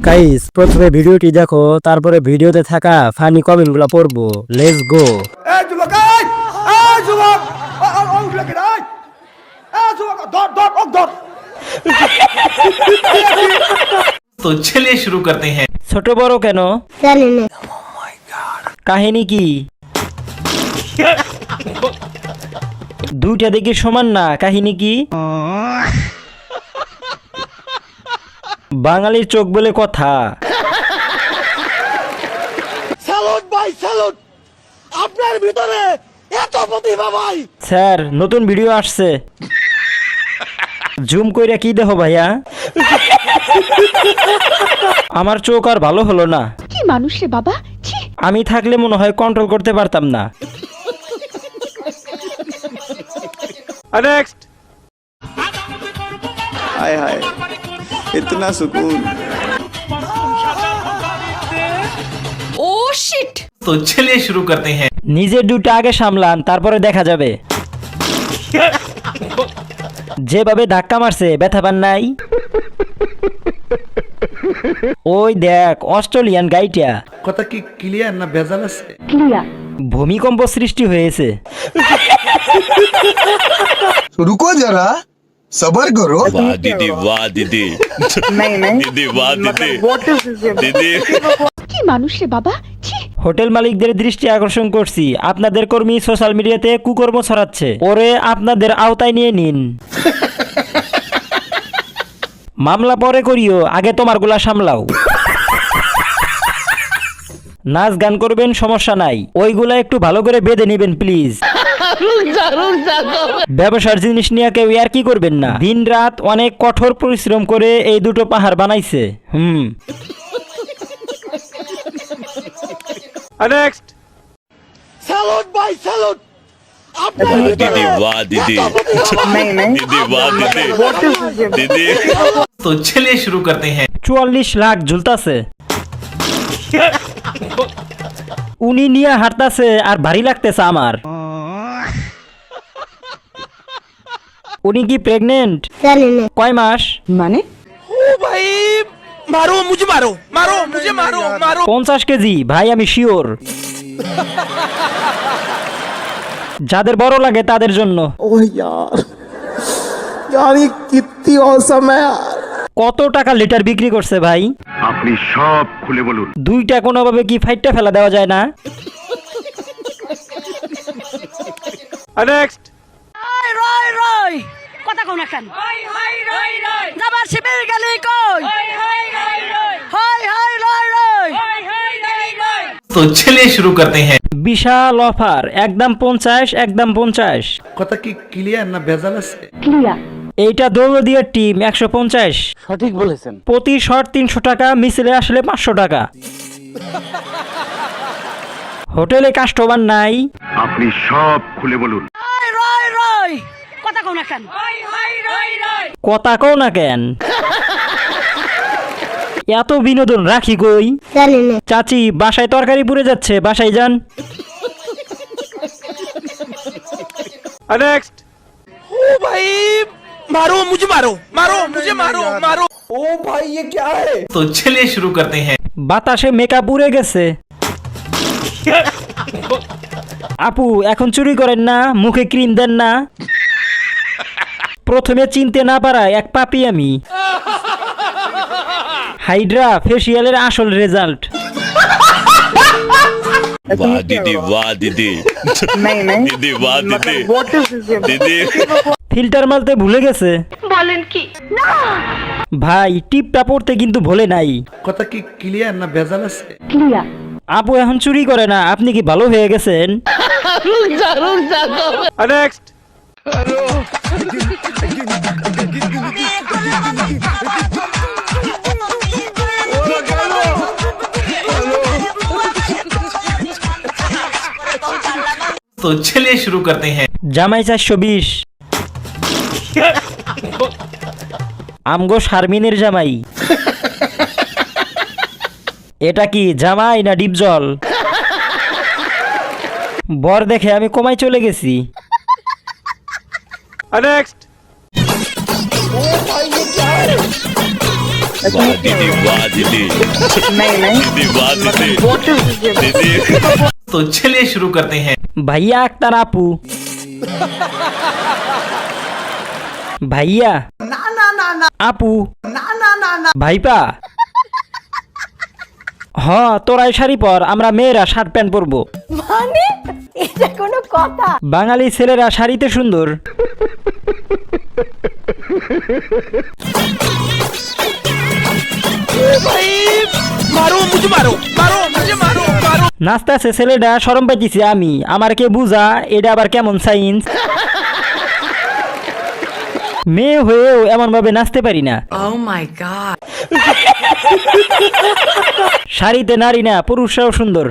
Guys প্রথমে ভিডিওটি দেখো, তারপরে ভিডিওতে থাকা ফানি কমেন্টগুলো পড়বো। Let's go. এই যুবক, এই যুবক, উঠলে কি রে? এই যুবক, ধর। तो चलिए शुरू करते हैं। ছোট বড় কেন? জানি না। কাহিনী কি? দুইটা দেখি সমান না, কাহিনী কি? বাঙালির চোখ বলে কথা। স্যালুট ভাই, স্যালুট। আপনার ভিতরে এত প্রতিভা ভাই। স্যার নতুন ভিডিও আসছে, জুম কইরা কি দেখো ভাইয়া? আমার চোখ আর ভালো হলো না। কি মানুষ রে বাবা, ছি। আমি থাকলে মনে হয় কন্ট্রোল করতে পারতাম না। नेक्स्ट। हाय हाय इतना सुकून। ও শিট। तो चलिए शुरू करते हैं। নিজের দুটো আগে সামলান, তারপরে দেখা যাবে। যেভাবে ধাক্কা মারছে ব্যথা পান নাই? ওই দেখ অস্ট্রেলিয়ান গাইটা। কথা কি ক্লিয়ার না ভেজাল আছে? ক্লিয়ার। ভূমিকম্প সৃষ্টি হয়েছে। रुको जरा सबर करो। वाह दीदी वाह दीदी दीदी वाह दीदी दीदी কি মানুষ রে বাবা, ছি। হোটেল মালিকদের দৃষ্টি আকর্ষণ করছি, আপনাদের কর্মী সোশ্যাল মিডিয়াতে কুকর্ম ছড়াচ্ছে, ওরে আপনাদের আওতায় নিয়ে নিন। মামলা পরে করিও, আগে তোমারগুলা সামলাও। নাচ গান করবেন সমস্যা নাই, ওইগুলা একটু ভালো করে বেঁধে নেবেন প্লিজ। ব্যবসার জিনিস নিয়ে কেউ আর কি করবেন না। দিন রাত অনেক কঠোর পরিশ্রম করে এই দুটো পাহাড় বানাইছে। नेक्स्ट। স্যালুট ভাই, স্যালুট। वाह दीदी वाह दीदी दीदी वाह दीदी दीदी तो चलिए शुरू करते हैं। 44 লাখ ঝুলতাছে, উনি নিয়ে হাঁটতাছে আর ভারী লাগতেছে আমার। উনি কি প্রেগনেন্ট? জানি না। কয় মাস? মানে ओ भाई, मारो मुझे, मारो। 50 কেজি ভাই, আমি শিওর। যাদের বড় লাগে তাদের জন্য। ओह यार यार ये कितनी औसम है यार। কত টাকা লিটার বিক্রি করছে ভাই? আপনি সব খুলে বলুন। দুইটা কোনোভাবে কি ফাইটটা ফেলা দেওয়া যায় না? नेक्स्ट। কথা কও না কেন? যাবার শিবির গেলি কই? হাই तो चलिए शुरू करते हैं। বিশাল অফার, একদম 50, একদম 50। কথা কি ক্লিয়ার না ভেজাল আছে? ক্লিয়ার। এইটা দৌলদিয়ার টিম 150। সঠিক বলেছেন। প্রতি শট 300 টাকা, মিছিলে আসলে 500 টাকা। হোটেলে কাস্টমার নাই? আপনি সব খুলে বলুন। কথা কও না কেন? কথা কও না কেন? এত বিনোদন রাখি কই? জানি না। চাচি বাসায় তরকারি পুড়ে যাচ্ছে, বাসায় যান। नेक्स्ट। ओ भाई, मारो मुझे, मारो। ओ भाई ये क्या है? तो चलिए शुरू करते हैं। বাতাসে মেকআপ উড়ে গেছে। আপু এখন চুরি করেন না, মুখে ক্রিম দেন না। প্রথমে চিনতে না পারা এক পাপি আমি। হাইড্রা ফেসিয়ালের আসল রেজাল্ট। वाह दीदी वाह दीदी दीदी वाह दीदी दीदी ফিল্টার মারতে ভুলে গেছে। বলেন কি? না। ভাই টিপটা পড়তে কিন্তু ভুলে নাই। কথা কি ক্লিয়ার না ভেজাল আছে? ক্লিয়ার। আপু এখন চুরি করে না, আপনি কি ভালো হয়ে গেছেন? नेक्स्ट। तो चलिए शुरू करते हैं। জামাই 420। আমগো শারমিনের জামাই। এটা কি জামাই না ডিপ জল? বর দেখে আমি কমাই চলে গেছি। नेक्स्ट। ओ भाई ये क्या है? वाह दीदी वाह दीदी दीदी वाह दीदी दीदी तो चलिए शुरू करते हैं। ভাইয়া আক্তার আপু ভাইয়া আপু ভাইপা হ তোরাই শাড়ি পর, আমরা মেয়েরা শার্ট প্যান্ট পরবো। মানে এটা কোনো কথা? বাঙালি ছেলেরা শাড়িতে সুন্দর। भाई मारो मुझे मारो मारो मुझे मारो मारो নাচতেছে ছেলেটা, শরম পাইতেছি আমি। আমার কে বুঝা এটা আবার কেমন সাইন্স? মেয়ে হয়েও এমন ভাবে নাচতে পারি না। Oh my god. শাড়িতে নারী না পুরুষরাও সুন্দর।